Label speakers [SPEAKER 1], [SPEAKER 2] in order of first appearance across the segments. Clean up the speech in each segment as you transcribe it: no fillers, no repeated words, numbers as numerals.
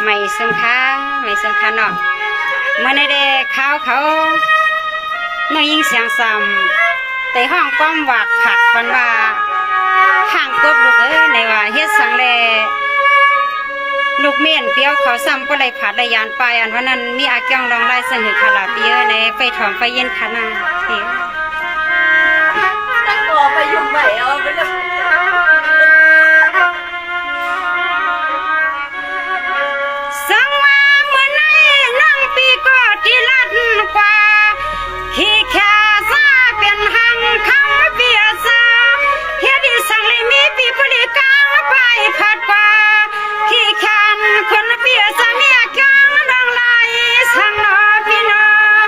[SPEAKER 1] ไม่สำคัญไม่สำคัญเนาะเมื่อในเด็กเขาน้อยยิงเสียงซ้ำแต่ห้องป้อมหวักผักวันว่าข้างกบลูกในว่าเฮ็ดสังแลลูกเมียนเปียวเขาซ้ำก็เลยผัดได้ยานไปอันวันนั้นมีอาเกียงรองไล่สงคาลาเปียในไปถอมไปเย็นขนาเปีย
[SPEAKER 2] ตั้งตัวไปยุ่งใหม่เอาไปเลย
[SPEAKER 1] สังว่าเมื่อไหนนั่งปีก็ที่ลัดกว่าขี้แค่ซาเป็นหังคำเปียซาเฮ็ดดีสังเลยมีปีบริการไปผัดกว่าขี้แค้นคนเปียซาเมียกังดังไหลสังนอพี่น้อง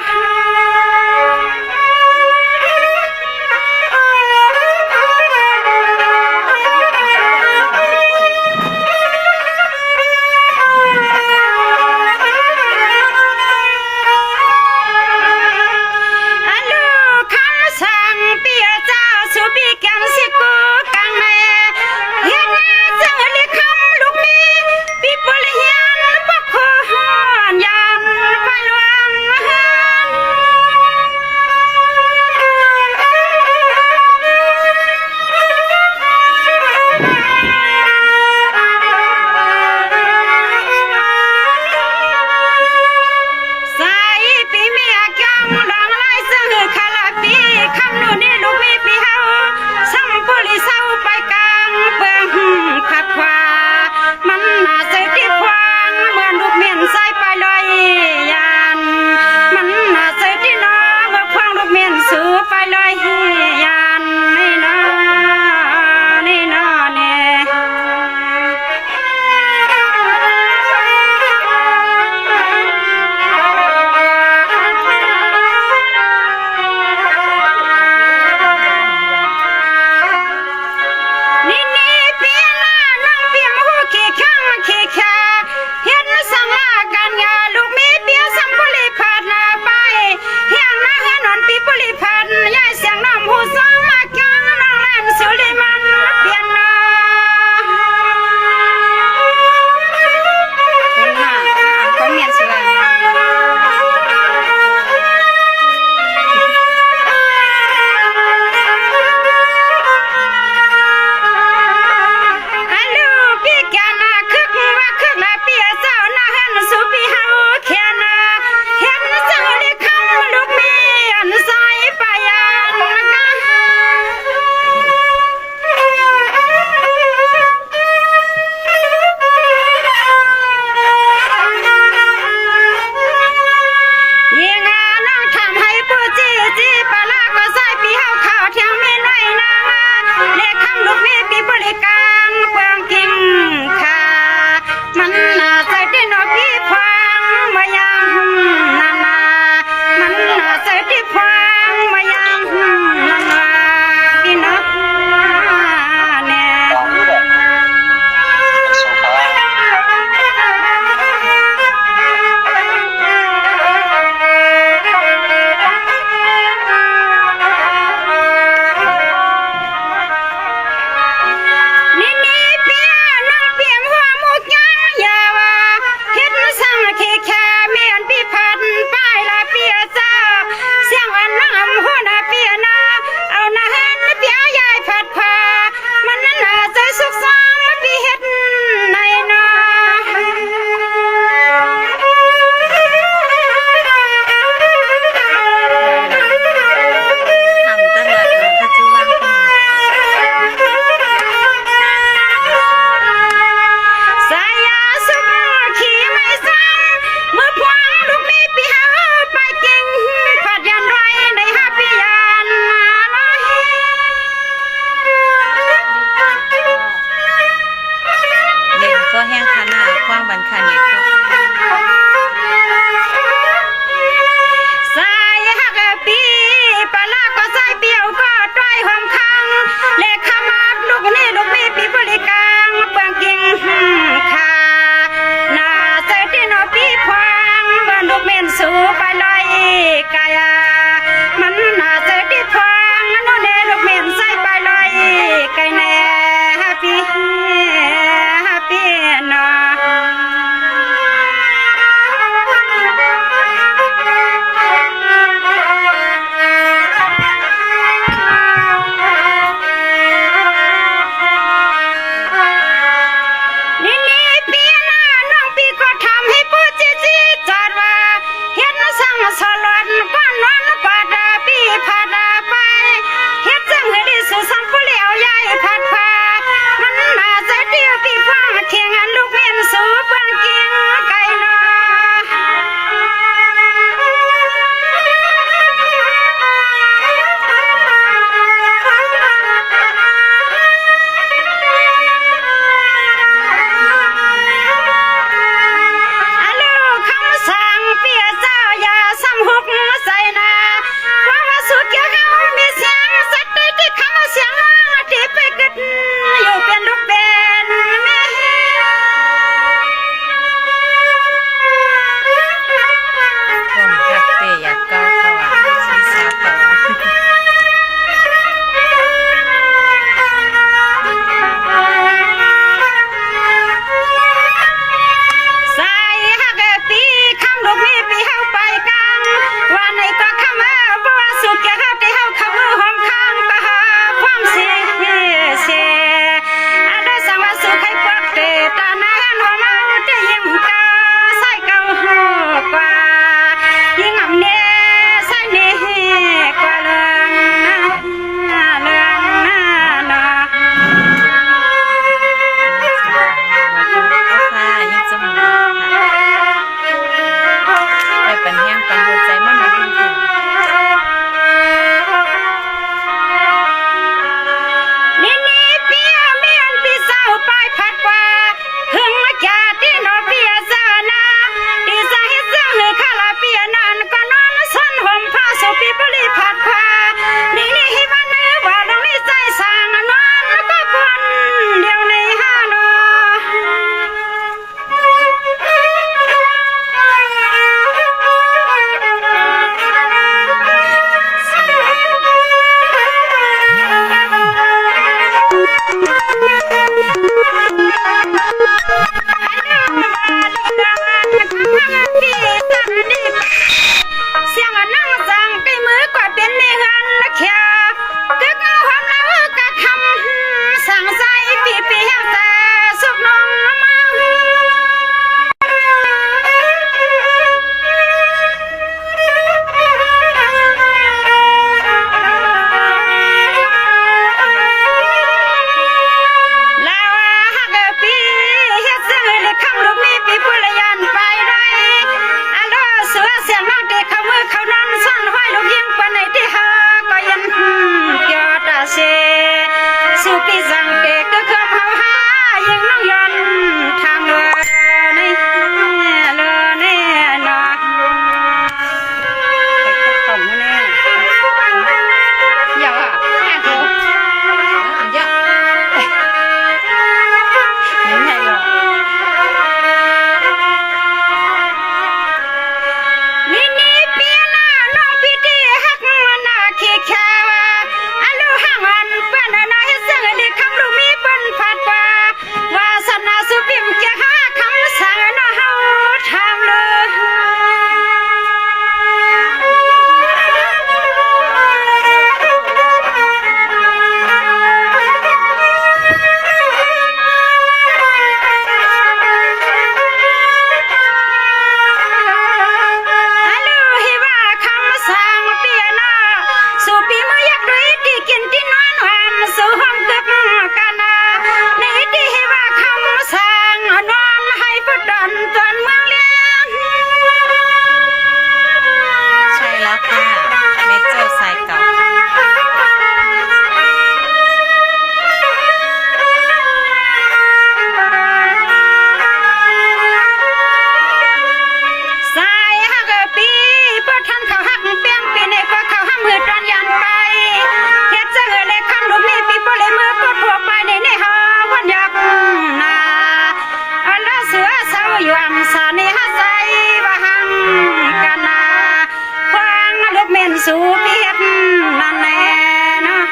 [SPEAKER 1] สู่เพียรนั่นแน่เนาะ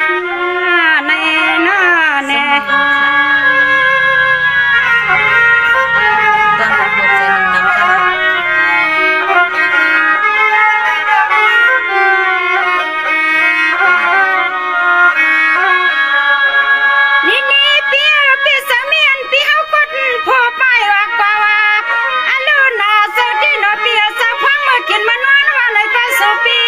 [SPEAKER 1] แน่เนาะแน่
[SPEAKER 2] ดังของหัวใจหนึ่งน้ำตา
[SPEAKER 1] นี่เปียเสมียนเปียวกดพอไปว่ากว่าอันลูนาสดินเปียสะพังมากินมันวันว่าเลยก็สุปี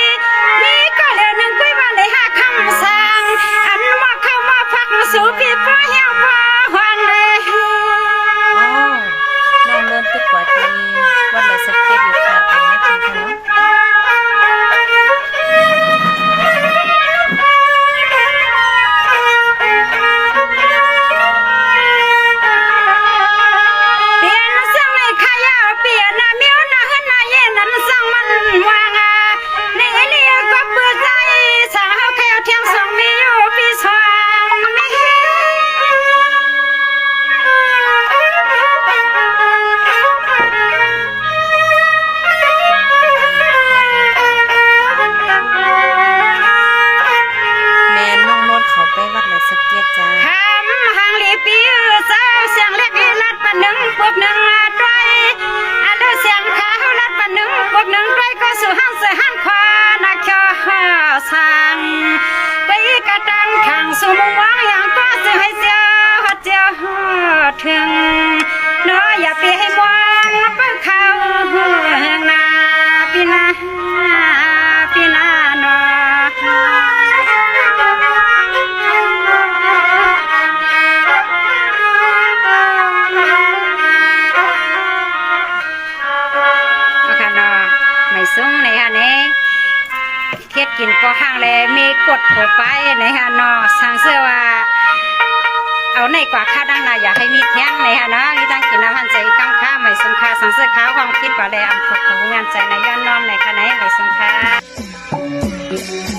[SPEAKER 1] มีก็เหลือหนึ่งกุ้ยว่าเลยหาคำสั่งอันว่าเข้ามาพักสุปีป้าเหี่ยวป้าหวังเลย
[SPEAKER 2] อ๋อน้องเดินตึกกว่าที่วัดเลยสักเก็ตอยู่ค่ะเป็นแม่คุณคะเนาะ
[SPEAKER 1] เปียนเสียงในขายาเปียนาเมียวนาหนาเย็นนั้นสั่งมันวางนี่ก็เปิดใจสาวแค่เที่ยงสองมีอยู่ปีสองมี
[SPEAKER 2] แม่น้องโนดเขาไปวัดเลยสักเก็ตจ้า
[SPEAKER 1] หางลีปีสาวเสียงเล็กลัดปนหนึ่งพวกหนึ่งด้วยอันเสียงขาวลัดปนหนึ่งพวกหนึ่งด้วยก็สู่ห้างเสือห้างควานักเขียวสังไปกระดังทางสู่มุมวางอย่างก็เสียให้เสียหัดเจียวถึงเนาะอย่าไปให้มองเปิ้งเขาแห่งนาปีนาเนาะ ไม่สูงในฮะเนี่ยเทียดกินก็ห้างเลยมีกดหัวไปในฮะเนาะสั่งเสื้อว่าเอาในกว่าค่าดังนาอยากให้มีเที่ยงในฮะเนาะนี่ตั้งกินน้ำพันใจกำค่าไม่สงค่าสั่งเสื้อขาวความคิดว่าเลยอำทบของงานใจในย้อนน้อมในค่ะไหนไม่สงค่า